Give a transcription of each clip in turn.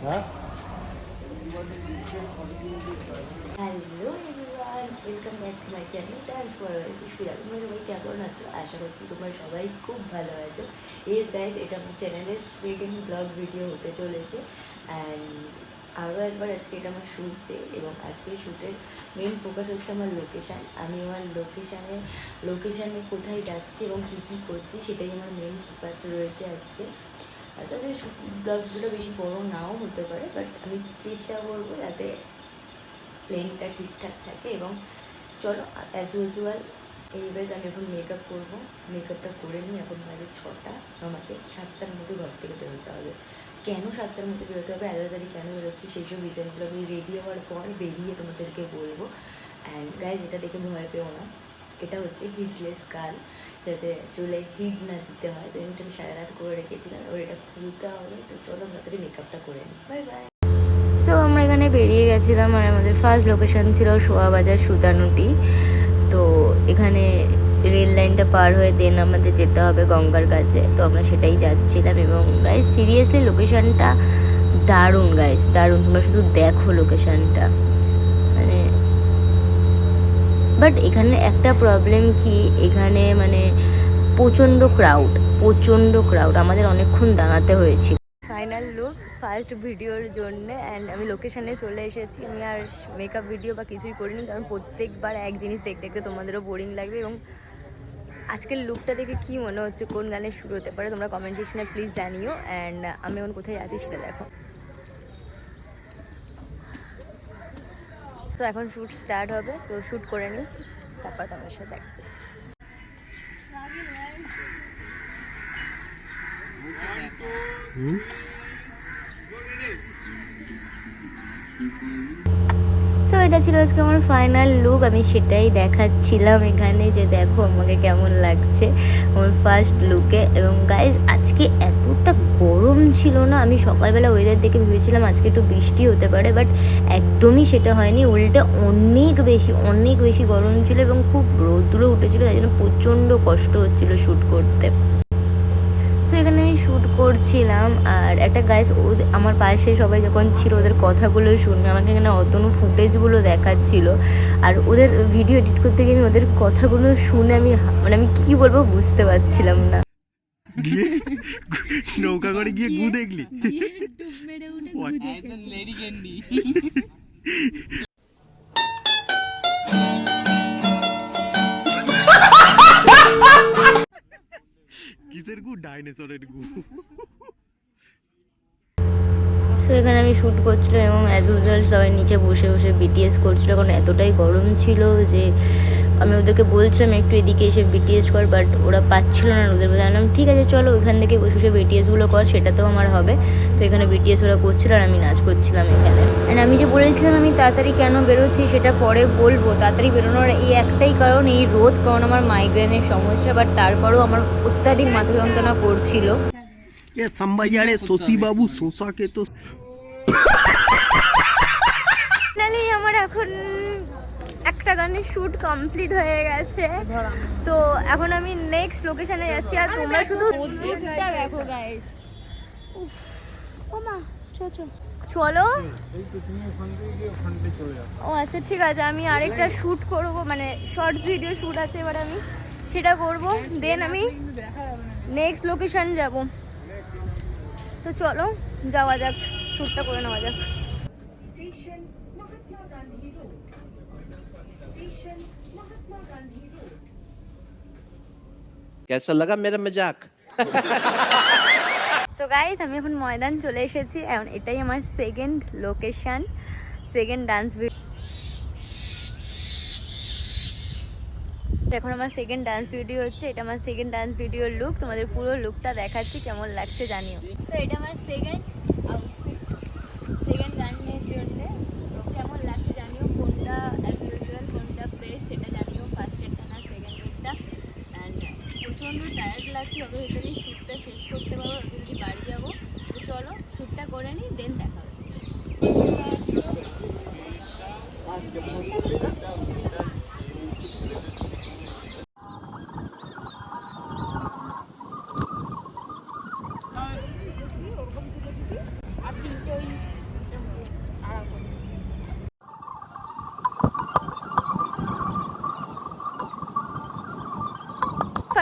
হ্যাঁ hello everyone, welcome back to my channel dance for Pushpita. তোমরা সবাই কেমন আছো? আশা করছি তোমরা সবাই খুব ভালো আছো। ইয়েস গাইস, এটা আমার চ্যানেলের সেকেন্ড ব্লগ ভিডিও হতে চলেছে। অ্যান্ড আরও একবার আজকে এটা আমার শ্যুট ডে, এবং আজকে শ্যুটের মেন ফোকাস হচ্ছে আমার লোকেশান। আমি আমার লোকেশানে কোথায় যাচ্ছি এবং কী কী করছি সেটাই আমার মেন ফোকাস রয়েছে আজকে। যাতে ব্লগগুলো বেশি বড় নাও হতে পারে, বাট আমি চেষ্টা করবো যাতে প্লেনটা ঠিকঠাক থাকে। এবং চলো, অ্যাজ ইউজুয়াল এইভাবে আমি এখন মেকআপ করবো। মেকআপটা করে নিই। এখন বাজে 6টা, আমাকে 7টার মধ্যে ঘর থেকে বেরোতে হবে। কেন 7টার মধ্যে বেরোতে হবে, এত তাড়াতাড়ি কেন বেরোচ্ছি, সেই সব রিজনগুলো আমি রেডি হওয়ার পর বেরিয়ে তোমাদেরকে বলবো। অ্যান্ড গাইজ, এটা দেখে ভয় পেও না, এটা হচ্ছে হিটলেস কাল, যাতে চুলে হিট না দিতে হয়। তো আমি সারা রাত করে রেখেছিলাম, এবার এটা খুলতে হবে। তো চলো তাড়াতাড়ি মেকআপটা করে নিই। Bye bye. সো আমরা এখানে বেরিয়ে গেছিলাম, আর আমাদের ফার্স্ট লোকেশন ছিল শোয়াবাজার সুতানুটি। তো এখানে রেল লাইনটা পার হয়ে দেন আমাদের যেতে হবে গঙ্গার কাছে। তো আমরা সেটাই যাচ্ছিলাম। এবং গাইস, সিরিয়াসলি লোকেশানটা দারুণ গাইস, দারুণ। তোমরা শুধু দেখো লোকেশানটা, মানে বাট এখানে একটা প্রবলেম কি, এখানে মানে প্রচণ্ড ক্রাউড, আমাদের অনেকক্ষণ দাঁড়াতে হয়েছিল। ফাইনাল লুক ফার্স্ট ভিডিওর জন্য। অ্যান্ড আমি লোকেশানে চলে এসেছি। আমি আর মেকআপ ভিডিও বা কিছুই করিনি, কারণ প্রত্যেকবার এক জিনিস দেখতে দেখতে তোমাদেরও বোরিং লাগবে। এবং আজকের লুকটা দেখে কী মনে হচ্ছে, কোন গানে শুরু হতে পারে, তোমরা কমেন্ট সেকশনে প্লিজ জানিও। অ্যান্ড আমি এখন কোথায় আছি সেটা দেখো। তো এখন শ্যুট স্টার্ট হবে, তো শ্যুট করে নিই, তারপর তোমার সাথে দেখা করছি। সো এটা ছিল আজকে আমার ফাইনাল লুক। আমি সেটাই দেখাচ্ছিলাম এখানে, যে দেখো আমাকে কেমন লাগছে আমার ফার্স্ট লুকে। এবং গাইজ, আজকে এতটা গরম ছিল না। আমি সকালবেলা ওয়েদার দেখে ভেবেছিলাম আজকে একটু বৃষ্টি হতে পারে, বাট একদমই সেটা হয়নি। উল্টে অনেক বেশি গরম ছিল, এবং খুব রোদ্রও উঠেছিল, তাই জন্য প্রচণ্ড কষ্ট হচ্ছিল শ্যুট করতে। সো এখানে আমি শ্যুট করছিলাম, আর একটা গাইস আমার পাশে সবাই যখন ছিল, ওদের কথাগুলো শুনে আমাকে এখানে অতনু ফুটেজগুলো দেখাচ্ছিল। আর ওদের ভিডিও এডিট করতে গিয়ে আমি ওদের কথাগুলো শুনে আমি কি বলবো বুঝতে পারছিলাম না। নৌকা করে গিয়ে গু দেখলি? কিসের গু? ডাইনোসরের গু। সো এখানে আমি শ্যুট করছিলাম, এবং অ্যাজ ইউজুয়াল সবাই নিচে বসে বসে বিটিএস করছিল, কারণ এতটাই গরম ছিল যে আমি ওদেরকে বলছিলাম একটু এদিকে এসে বিটিএস কর, বাট ওরা পাচ্ছিল না। ওদের জানলাম ঠিক আছে চলো ওইখান থেকে বসে বসে বিটিএসগুলো কর, সেটাতেও আমার হবে। তো এখানে বিটিএস ওরা করছিল, আর আমি নাচ করছিলাম এখানে। অ্যান্ড আমি যে বলেছিলাম আমি তাড়াতাড়ি কেন বেরোচ্ছি সেটা পরে বলবো। তাড়াতাড়ি বেরোনোর এই একটাই কারণ, এই রোদ, কারণ আমার মাইগ্রেনের সমস্যা। বাট তারপরেও আমার অত্যাধিক মাথা যন্ত্রণা করছিল। সম্বাইয়ারে শশী বাবু শোষাকে তো আমার এখন একটা গানের শ্যুট কমপ্লিট হয়ে গেছে। তো এখন আমি নেক্সট লোকেশনে যাচ্ছি, আর তোমরা শুধু রোদটা দেখো গাইস। ওমা চলো। ও আচ্ছা ঠিক আছে, আমি আরেকটা শ্যুট করবো, মানে শর্টস ভিডিও শ্যুট আছে, এবার আমি সেটা করবো। দেন আমি নেক্সট লোকেশন যাব। তো চলো যাওয়া যাক, শ্যুটটা করে নেওয়া যাক। कैसा लगा मेरा मजाक? সো গাইস, আমি এখন ময়দান চলে এসেছি। এখন এটাই আমার second location, second dance video. এখন আমার সেকেন্ড ডান্স ভিডিও হচ্ছে, এটা আমার সেকেন্ড ডান্স ভিডিওর লুক। তোমাদের পুরো লুকটা দেখাচ্ছি, কেমন লাগছে জানিও। সো এটা আমার সেকেন্ড আউটফিট, সেকেন্ড গানের জন্য। তো কেমন লাগছে জানিও, কোনটা অ্যাজ ইউজুয়াল কোনটা প্লেস সেটা জানিও, ফার্স্ট এডটা না সেকেন্ড এডটা। অ্যান্ড প্রচণ্ড টায়ার্ড লাগছে, যত ভেতরেই শ্যুটটা শেষ করতে পারবো, অত যদি বাড়ি যাবো। তো চলো শ্যুটটা করে নিই, দেন দেখা হচ্ছে।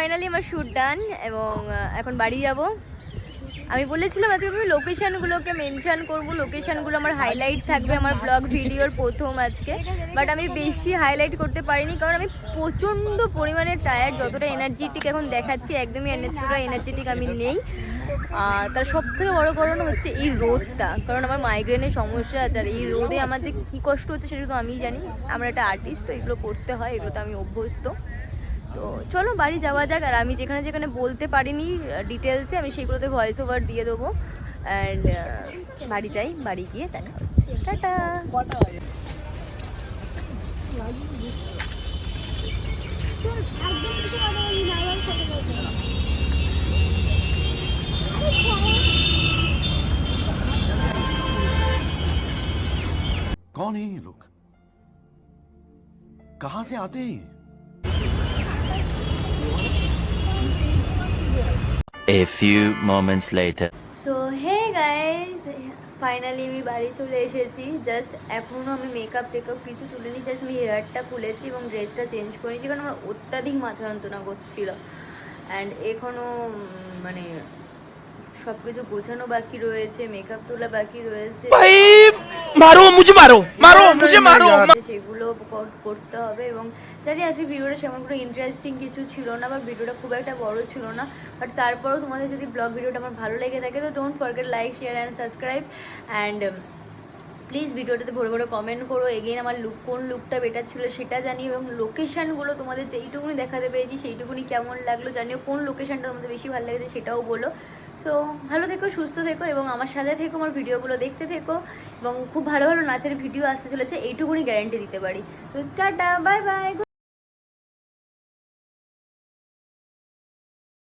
ফাইনালি আমার শ্যুট ডান এবং এখন বাড়ি যাব। আমি বলেছিলাম আজকে আমি লোকেশানগুলোকে মেনশন করব, লোকেশানগুলো আমার হাইলাইট থাকবে আমার ব্লগ ভিডিওর প্রথম আজকে, বাট আমি বেশি হাইলাইট করতে পারিনি কারণ আমি প্রচণ্ড পরিমাণে টায়ার্ড। যতটা এনার্জেটিক এখন দেখাচ্ছি একদমই এতটা এনার্জেটিক আমি নেই। তার সব থেকে বড়ো কারণ হচ্ছে এই রোদটা, কারণ আমার মাইগ্রেনের সমস্যা আছে আর এই রোদে আমার যে কী কষ্ট হচ্ছে সেটা তো আমিই জানি। আমরা একটা আর্টিস্ট, তো এগুলো করতে হয়, এগুলো তো আমি অভ্যস্ত। তো চলো বাড়ি যাওয়া যাক। আর আমি যেখানে যেখানে বলতে পারিনি ডিটেলসে আমি সেগুলোতে ভয়েস ওভার দিয়ে দেবো। অ্যান্ড বাড়ি যাই, বাড়ি গিয়ে দেখা হচ্ছে, টাটা। कौन है ये लोग? कहां से आते हैं? A few moments later. So hey guys, finally আমি বাড়ি চলে এসেছি। জাস্ট এখনও আমি মেকআপ টেকআপ কিছু তুলিনি, জাস্ট আমি হেয়ারটা খুলেছি এবং ড্রেসটা চেঞ্জ করেছি কারণ আমার অত্যাধিক মাথা যন্ত্রণা করছিল। অ্যান্ড এখনও মানে সব কিছু গোছানো বাকি রয়েছে, মেকআপ তোলা বাকি রয়েছে, সেগুলো করতে হবে। এবং জানি আজকে ভিডিওটা সেমন কোনো ইন্টারেস্টিং কিছু ছিল না বা ভিডিওটা খুব একটা বড় ছিল না, বাট তারপরেও তোমাদের যদি ব্লগ ভিডিওটা আমার ভালো লেগে থাকে তো don't forget like share and subscribe. And please ভিডিওটাতে ভরে ভরে কমেন্ট করো। এগেইন আমার কোন লুকটা বেটার ছিল সেটা জানিও, এবং লোকেশানগুলো তোমাদের যেইটুকুনি দেখাতে পেরেছি সেইটুকুনি কেমন লাগলো জানিও, কোন লোকেশানটা তোমাদের বেশি ভালো লেগেছে সেটাও বলো। সো ভালো থেকো, সুস্থ থেকো এবং আমার সাথে থেকো, আমার ভিডিওগুলো দেখতে থেকো এবং খুব ভালো ভালো নাচের ভিডিও আসতে চলেছে, এইটুকুনি গ্যারান্টি দিতে পারি। তো টাটা, বাই বাই।